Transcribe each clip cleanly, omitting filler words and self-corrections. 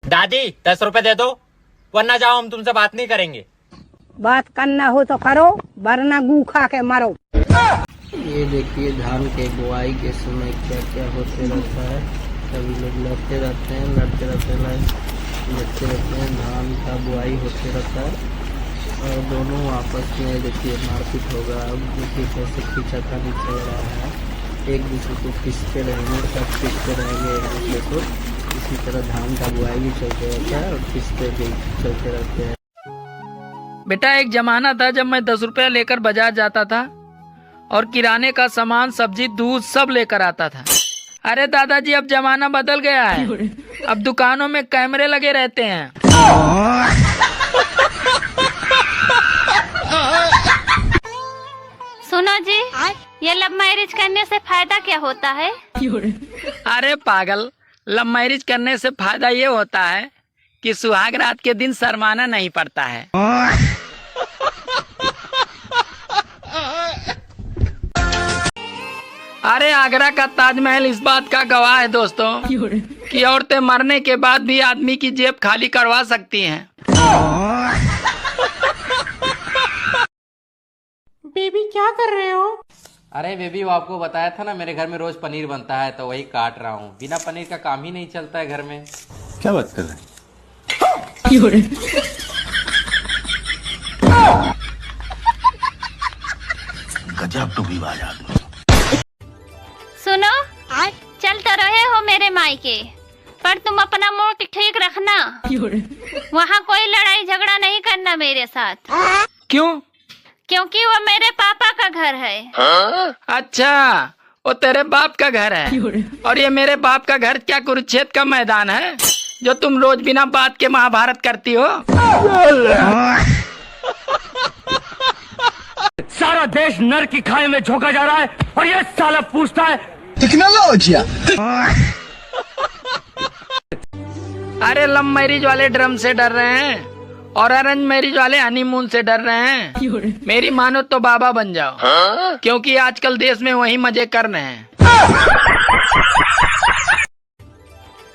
दादी 10 रुपए दे दो, वरना जाओ, हम तुमसे बात नहीं करेंगे। बात करना हो तो करो, वरना गू खा के मरो। ये देखिए धान के बुआई के समय क्या क्या होते रहता है। सभी लोग लड़ते रहते हैं, लड़ते रहते हैं। धान का बुआई होते रहता है और दोनों आपस में देखिए मारपीट होगा। अब देखिए कैसे खींचातानी चल रहा है, एक दूसरे को खींचते रहेंगे, सब खींचते रहेंगे एक दूसरे को। इसी तरह धान का बुआई भी चलते रहता है और खींचते भी चलते रहते हैं। बेटा, एक जमाना था जब मैं 10 रुपया लेकर बाजार जाता था और किराने का सामान, सब्जी, दूध सब लेकर आता था। अरे दादाजी, अब जमाना बदल गया है। अब दुकानों में कैमरे लगे रहते हैं। सुनो जी, ये लव मैरिज करने से फायदा क्या होता है? अरे पागल, लव मैरिज करने से फायदा ये होता है कि सुहाग रात के दिन शर्माना नहीं पड़ता है। अरे आगरा का ताजमहल इस बात का गवाह है दोस्तों कि औरतें मरने के बाद भी आदमी की जेब खाली करवा सकती हैं। बेबी क्या कर रहे हो? अरे बेबी, वो आपको बताया था ना, मेरे घर में रोज पनीर बनता है तो वही काट रहा हूँ। बिना पनीर का काम ही नहीं चलता है घर में। क्या बात कर रहे हैं? गजब टू भी बाज आदमी। सुनो, चल तो रहे हो मेरे मायके, पर तुम अपना मूड ठीक रखना। वहाँ कोई लड़ाई झगड़ा नहीं करना मेरे साथ। क्यों? क्योंकि वो मेरे पापा का घर है। अच्छा, वो तेरे बाप का घर है और ये मेरे बाप का घर क्या कुरुक्षेत्र का मैदान है जो तुम रोज बिना बात के महाभारत करती हो? सारा देश नर की खाई में झोंका जा रहा है और ये साला पूछता है टेक्नोलॉजी। अरे लव मैरिज वाले ड्रम से डर रहे हैं और अरेंज मैरिज वाले हनीमून से डर रहे हैं। मेरी मानो तो बाबा बन जाओ, क्योंकि आजकल देश में वही मजे कर रहे हैं।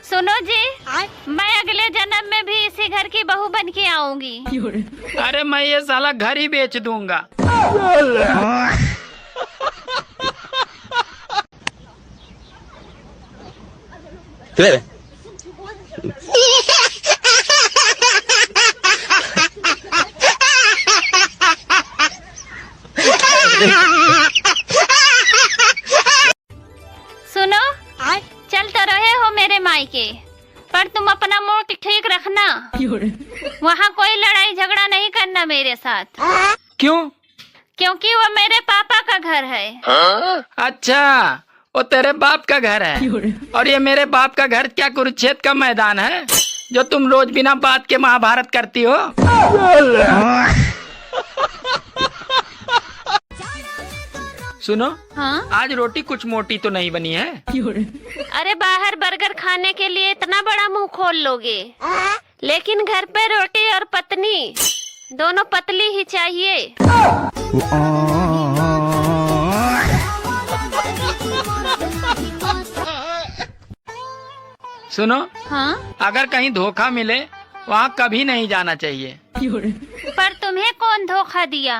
सुनो जी, मैं अगले जन्म में भी इसी घर की बहू बन के आऊंगी। अरे मैं ये साला घर ही बेच दूंगा। सुनो, चल तो रहे हो मेरे मायके, पर तुम अपना मूड ठीक रखना। वहाँ कोई लड़ाई झगड़ा नहीं करना मेरे साथ। क्यों? क्योंकि वो मेरे पापा का घर है। अच्छा, वो तेरे बाप का घर है और ये मेरे बाप का घर क्या कुरुक्षेत्र का मैदान है जो तुम रोज बिना बात के महाभारत करती हो? सुनो, हाँ? आज रोटी कुछ मोटी तो नहीं बनी है? अरे बाहर बर्गर खाने के लिए इतना बड़ा मुंह खोल लोगे, लेकिन घर पे रोटी और पत्नी दोनों पतली ही चाहिए। सुनो, हाँ? अगर कहीं धोखा मिले वहाँ कभी नहीं जाना चाहिए। पर तुम्हें कौन धोखा दिया?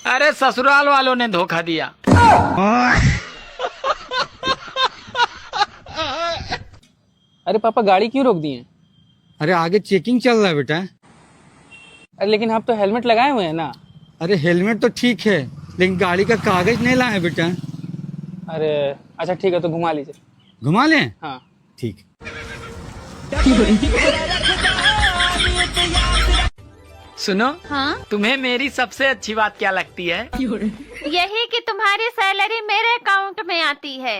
अरे ससुराल वालों ने धोखा दिया। अरे पापा, गाड़ी क्यों रोक दिए? अरे आगे चेकिंग चल रहा है बेटा। अरे लेकिन आप तो हेलमेट लगाए हुए हैं ना। अरे हेलमेट तो ठीक है, लेकिन गाड़ी का कागज नहीं लाए बेटा। अरे अच्छा ठीक है, तो घुमा लीजिए। घुमा लें? हाँ ठीक। सुनो, हाँ? तुम्हें मेरी सबसे अच्छी बात क्या लगती है? यही कि तुम्हारी सैलरी मेरे अकाउंट में आती है।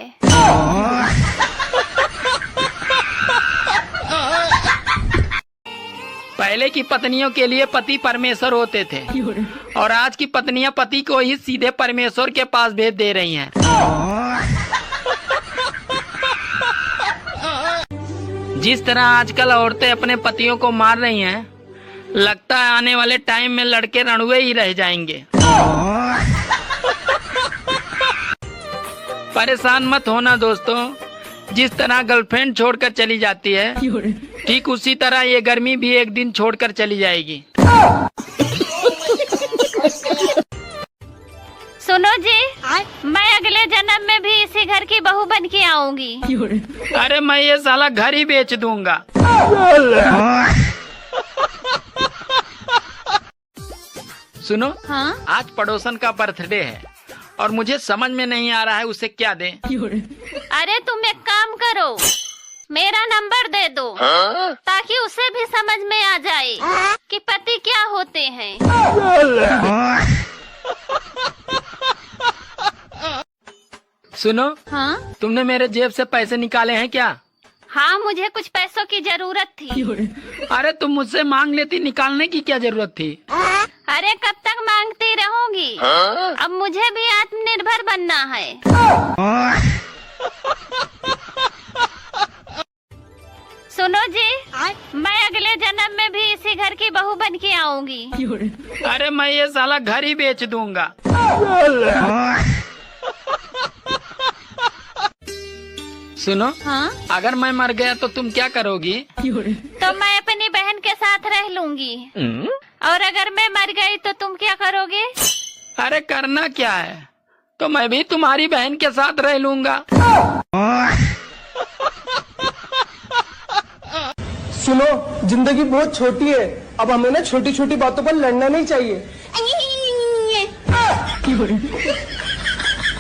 पहले की पत्नियों के लिए पति परमेश्वर होते थे और आज की पत्नियां पति को ही सीधे परमेश्वर के पास भेज दे रही हैं। जिस तरह आजकल औरतें अपने पतियों को मार रही हैं, लगता है आने वाले टाइम में लड़के रणुए ही रह जाएंगे। परेशान मत होना दोस्तों, जिस तरह गर्लफ्रेंड छोड़कर चली जाती है ठीक उसी तरह ये गर्मी भी एक दिन छोड़कर चली जाएगी। सुनो जी, मैं अगले जन्म में भी इसी घर की बहू बन के आऊंगी। अरे मैं ये साला घर ही बेच दूंगा। सुनो, हाँ? आज पड़ोसन का बर्थडे है और मुझे समझ में नहीं आ रहा है उसे क्या दें। अरे तुम एक काम करो, मेरा नंबर दे दो, ताकि उसे भी समझ में आ जाए कि पति क्या होते हैं। सुनो, हाँ? तुमने मेरे जेब से पैसे निकाले हैं क्या? हाँ, मुझे कुछ पैसों की जरूरत थी। अरे तुम मुझसे मांग लेती, निकालने की क्या जरूरत थी? अरे कब तक मांगती रहूंगी? अब मुझे भी आत्मनिर्भर बनना है। सुनो जी, मैं अगले जन्म में भी इसी घर की बहू बन के आऊंगी। अरे मैं ये साला घर ही बेच दूंगा। सुनो, हाँ? अगर मैं मर गया तो तुम क्या करोगी? तो मैं अपनी बहन के साथ रह लूंगी। और अगर मैं मर गई तो तुम क्या करोगे? अरे करना क्या है, तो मैं भी तुम्हारी बहन के साथ रह लूंगा। सुनो, जिंदगी बहुत छोटी है, अब हमें ना छोटी छोटी बातों पर लड़ना नहीं चाहिए।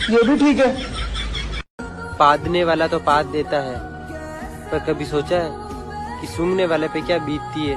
ये भी ठीक है। पादने वाला तो पाद देता है, पर कभी सोचा है कि सूंघने वाले पे क्या बीतती है?